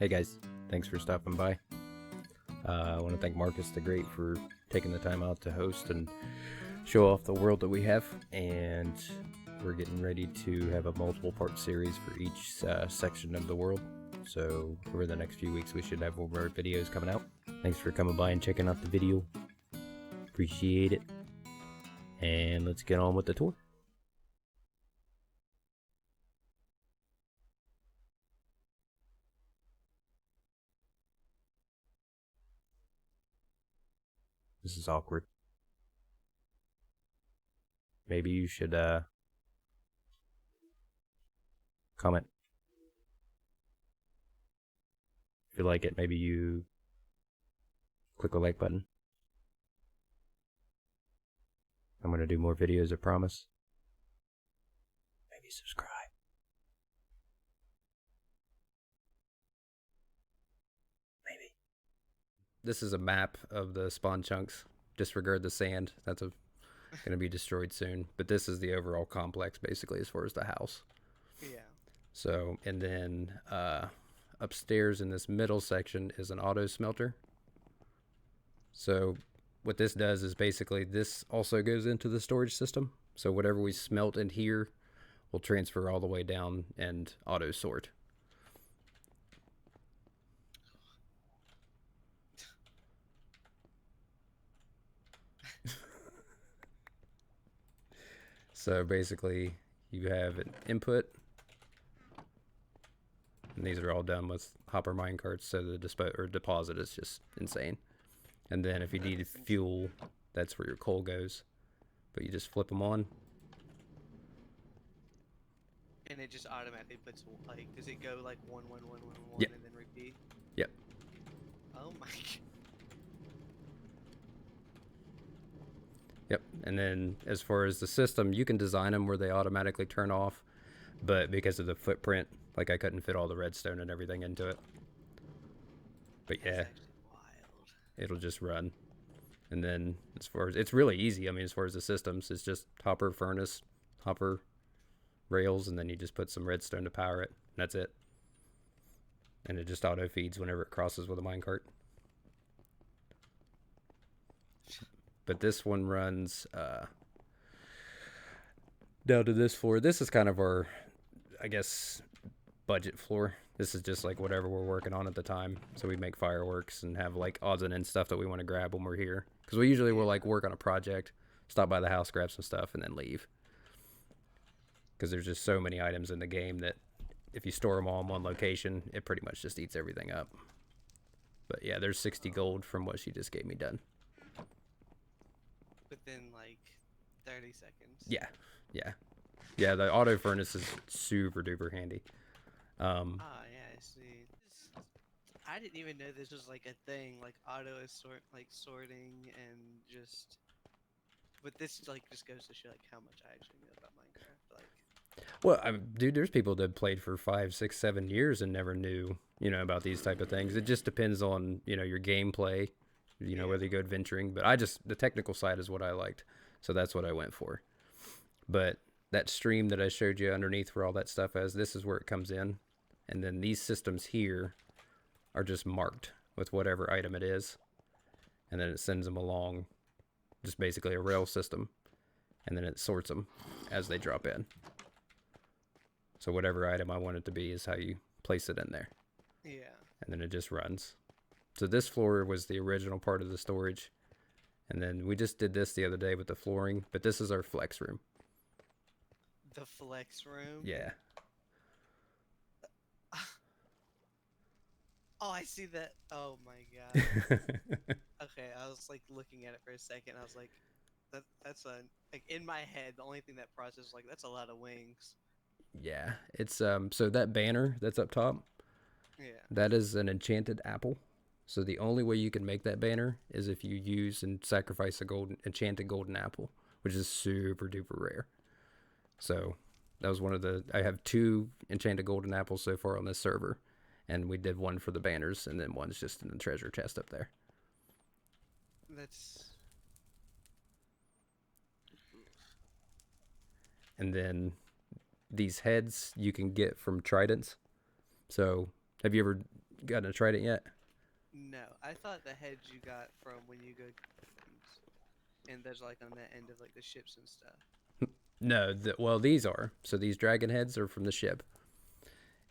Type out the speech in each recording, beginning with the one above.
Hey guys, thanks for stopping by. I want to thank Marcus the Great for taking the time out to host and show off the world that we have. And we're getting ready to have a multiple part series for each section of the world. So over the next few weeks, we should have more videos coming out. Thanks for coming by and checking out the video. Appreciate it. And let's get on with the tour. This is awkward. Maybe you should comment. If you like it, maybe you click the like button. I'm going to do more videos, I promise. Maybe subscribe. Maybe. This is a map of the spawn chunks. Disregard the sand. That's going to be destroyed soon. But this is the overall complex, basically, as far as the house. Yeah. So, and then upstairs in this middle section is an auto smelter. So what this does is basically this also goes into the storage system. So whatever we smelt in here will transfer all the way down and auto sort. So basically you have an input, and these are all done with hopper minecarts, so the deposit is just insane. And then if you need fuel, that's where your coal goes. But you just flip them on. And it just automatically puts, like, does it go like 1, 1, 1, 1, 1, Yep. and then repeat? Yep. Oh my god. Yep. And then as far as the system, you can design them where they automatically turn off. But because of the footprint, like I couldn't fit all the redstone and everything into it. But yeah, That's actually wild. it'll just run. And then as far as, it's really easy. I mean, as far as the systems, it's just hopper, furnace, hopper, rails, and then you just put some redstone to power it. And that's it. And it just auto feeds whenever it crosses with a minecart. But this one runs down to this floor. This is kind of our, I guess, budget floor. This is just like whatever we're working on at the time. So we make fireworks and have like odds and ends stuff that we want to grab when we're here. Because we usually will like work on a project, stop by the house, grab some stuff, and then leave. Because there's just so many items in the game that if you store them all in one location, it pretty much just eats everything up. But yeah, there's 60 gold from what she just gave me done. Within like 30 seconds. Yeah, yeah. Yeah, the auto furnace is super duper handy. Yeah, I see. I didn't even know this was like a thing, like auto sorting and just. But this like just goes to show like how much I actually know about Minecraft. Like, Well, dude, there's people that played for 5, 6, 7 years and never knew, about these type of things. It just depends on, your gameplay, whether you go adventuring. But the technical side is what I liked, so that's what I went for. But that stream that I showed you underneath where all that stuff is, this is where it comes in. And then these systems here are just marked with whatever item it is. And then it sends them along, just basically a rail system. And then it sorts them as they drop in. So whatever item I want it to be is how you place it in there. yeah. And then it just runs. So this floor was the original part of the storage. And then we just did this the other day with the flooring. But this is our flex room. The flex room. Yeah. Oh, I see that. Oh my god. Okay, I was like looking at it for a second. I was like, that's a like in my head. The only thing that processed like that's a lot of wings. Yeah. It's so that banner that's up top, Yeah. that is an enchanted apple. So the only way you can make that banner is if you use and sacrifice a enchanted golden apple, which is super duper rare. So that was one of I have 2 enchanted golden apples so far on this server, and we did one for the banners, and then one's just in the treasure chest up there. That's. And then these heads you can get from tridents. So have you ever gotten a trident yet? No, I thought the heads you got from when you go games, and there's like on the end of like the ships and stuff. No, well, these are. So these dragon heads are from the ship,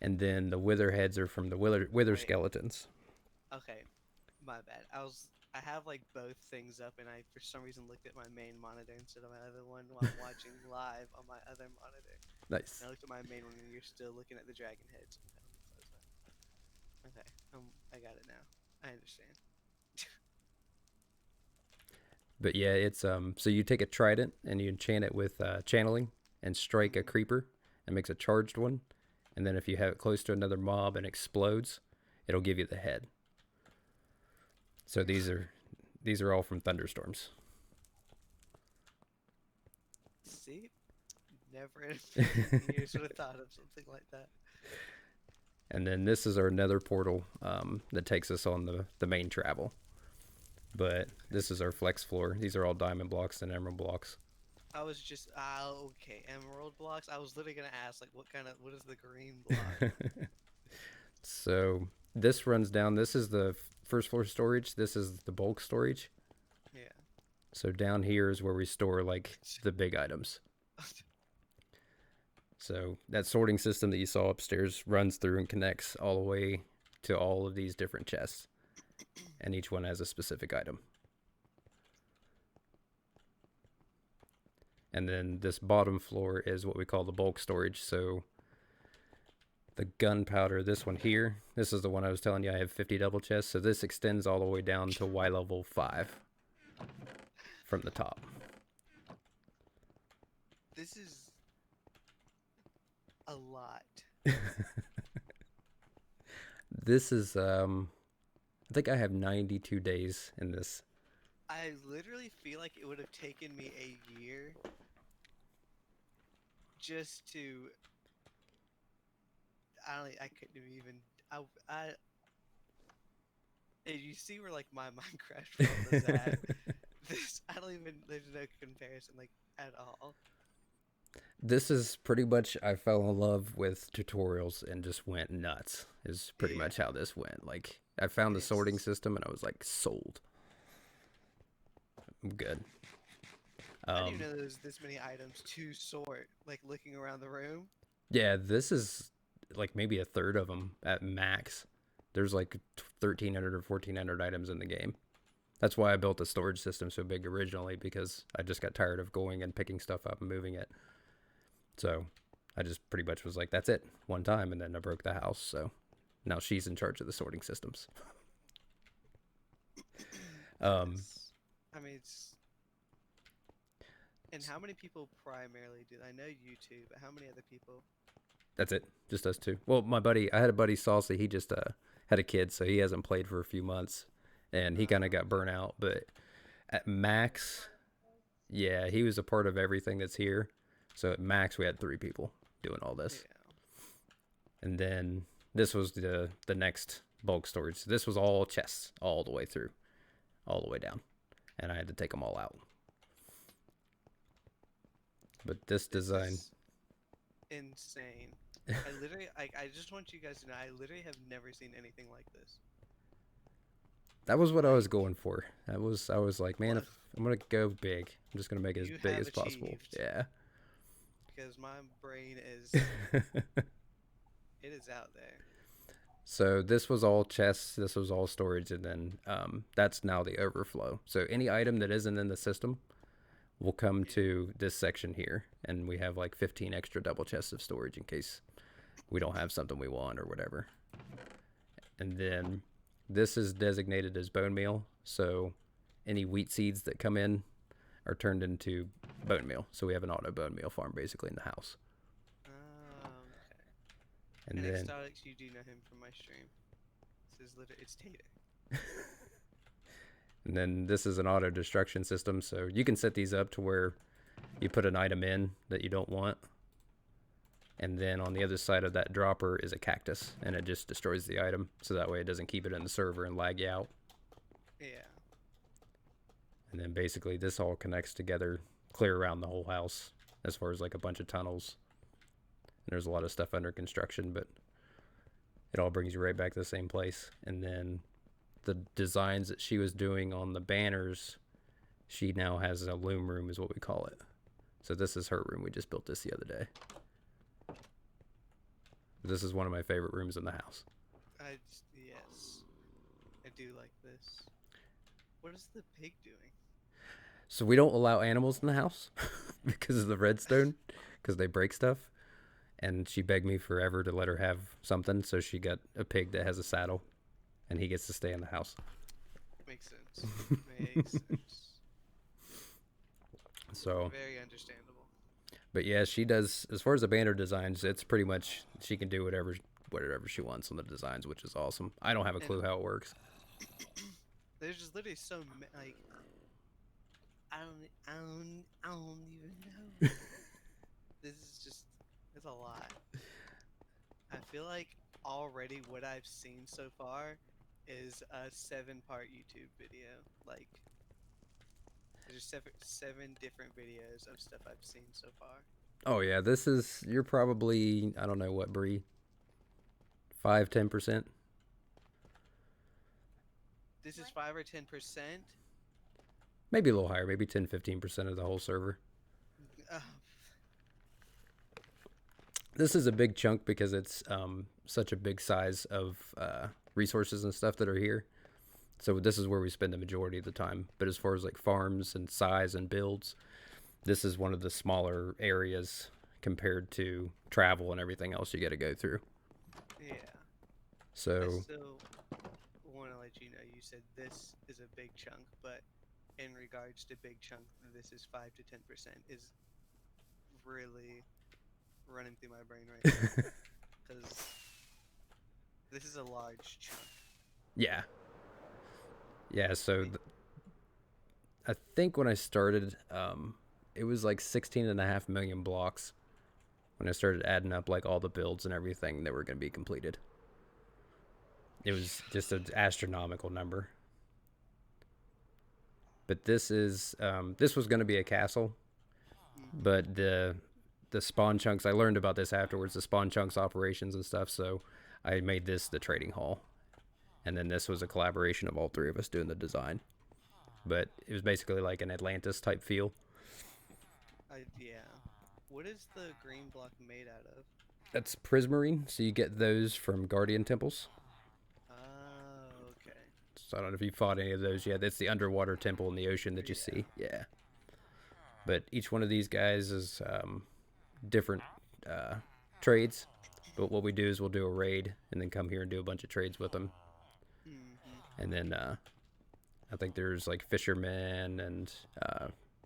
and then the wither heads are from the wither Wait, skeletons. okay, my bad. I have like both things up, and I for some reason looked at my main monitor instead of my other one while I'm watching live on my other monitor. And Nice. I looked at my main one, and you're still looking at the dragon heads. Okay, let me close that. Okay, I got it now. I understand. But yeah, it's so you take a trident and you enchant it with channeling and strike a Hmm. creeper and makes a charged one, and then if you have it close to another mob and explodes, it'll give you the head. So these are all from thunderstorms. See, never in a million years would have thought of something like that. And then this is our nether portal that takes us on the main travel. But this is our flex floor. These are all diamond blocks and emerald blocks. I was just okay, emerald blocks. I was literally gonna ask like what is the green block? So this runs down. This is the first floor storage. This is the bulk storage. Yeah. So down here is where we store like the big items. So that sorting system that you saw upstairs runs through and connects all the way to all of these different chests, and each one has a specific item. And then this bottom floor is what we call the bulk storage. So the gunpowder, this one here, this is the one I was telling you I have 50 double chests. So this extends all the way down to Y level 5 from the top. This is a lot. This is I think I have 92 days in this. I literally feel like it would have taken me a year just to. I don't. I couldn't have even. I. If you see where like my Minecraft world is at, this I don't even. There's no comparison like at all. This is pretty much I fell in love with tutorials and just went nuts. Is pretty Yeah. much how this went. Like I found the sorting It's. system and I was like sold. I'm good. I didn't even Um, know there was this many items to sort. Like looking around the room. yeah, this is like maybe a third of them at max. There's like 1,300 or 1,400 items in the game. That's why I built the storage system so big originally, because I just got tired of going and picking stuff up and moving it. So I just pretty much was like, that's it, one time, and then I broke the house. So now she's in charge of the sorting systems. Um, It's. I mean, it's. And how many people primarily do? I know you two, but how many other people? that's it, just us two. Well, my buddy, I had a buddy Saucy. He just had a kid, so he hasn't played for a few months, and he kind of got burnt out. But at max, yeah, he was a part of everything that's here. So at max, we had 3 people doing all this. Yeah. And then this was the next bulk storage. So this was all chests all the way through, all the way down, and I had to take them all out. But this This design, is insane. I literally, I just want you guys to know, I literally have never seen anything like this. that was what I was Like, going for. I was like, man, what if I'm gonna go big, I'm just gonna make it as you big have as possible. achieved, Yeah. because my brain is, it is out there. So this was all chests, this was all storage, and then that's now the overflow. So any item that isn't in the system will come Yeah. to this section here, and we have like 15 extra double chests of storage in case we don't have something we want or whatever. And then this is designated as bone meal, so any wheat seeds that come in are turned into bone meal. So we have an auto bone meal farm basically in the house. Okay. And And then Exotics, you do know him from my stream. This is literally, it's Tater. and then this is an auto destruction system, so you can set these up to where you put an item in that you don't want, and then on the other side of that dropper is a cactus, and it just destroys the item, so that way it doesn't keep it in the server and lag you out. Yeah. And then basically this all connects together clear around the whole house as far as like a bunch of tunnels. And there's a lot of stuff under construction, but it all brings you right back to the same place. And then the designs that she was doing on the banners, she now has a loom room, is what we call it. So this is her room. We just built this the other day. This is one of my favorite rooms in the house. Yes, I do like this. What is the pig doing? So we don't allow animals in the house because of the redstone, because they break stuff. And she begged me forever to let her have something, so she got a pig that has a saddle, and he gets to stay in the house. Makes sense. Makes sense. So very understandable. But yeah, she does. As far as the banner designs, it's pretty much she can do whatever she wants on the designs, which is awesome. I don't have a clue how it works. There's just literally so like I don't even know. This is just it's a lot. I feel like already what I've seen so far is a 7-part YouTube video. Like there's seven different videos of stuff I've seen so far. Oh yeah, this is you're probably I don't know what Bree 5-10%. This is 5 or 10%. Maybe a little higher, maybe 10-15% of the whole server. This is a big chunk because it's such a big size of resources and stuff that are here. So this is where we spend the majority of the time. But as far as like farms and size and builds, this is one of the smaller areas compared to travel and everything else you got to go through. Yeah. So I still want to let you know you said this is a big chunk, but in regards to big chunk, this is 5 to 10% is really running through my brain right now because this is a large chunk. Yeah. Yeah. So I think when I started, it was like 16.5 million blocks when I started adding up like all the builds and everything that were going to be completed. It was just an astronomical number. But this is this was going to be a castle, but the spawn chunks, I learned about this afterwards, the spawn chunks operations and stuff, so I made this the trading hall. And then this was a collaboration of all three of us doing the design. But it was basically like an Atlantis type feel. Yeah. What is the green block made out of? That's prismarine, so you get those from guardian temples. Oh, okay. So I don't know if you fought any of those yet. That's the underwater temple in the ocean that you see. Yeah. But each one of these guys is different trades. But what we do is we'll do a raid and then come here and do a bunch of trades with them. And then I think there's like fishermen and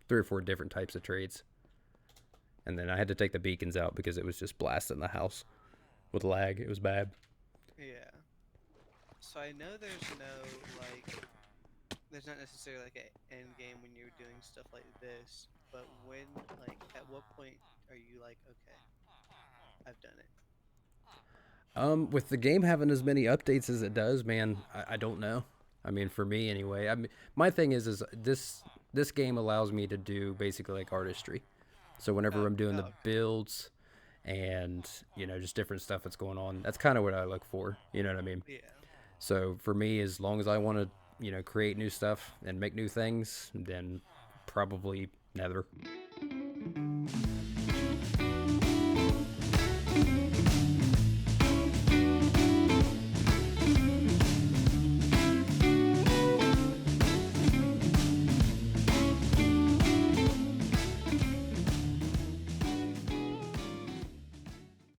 3 or 4 different types of trades. And then I had to take the beacons out because it was just blasting the house with lag. It was bad. Yeah. So I know there's not necessarily like an end game when you're doing stuff like this, but when, like, at what point are you like, okay, I've done it? With the game having as many updates as it does, man, I don't know. I mean, for me anyway. I mean, my thing is this game allows me to do basically like artistry. So whenever I'm doing the builds and just different stuff that's going on, that's kind of what I look for. You know what I mean? Yeah. So for me, as long as I want to create new stuff and make new things, then probably Nether.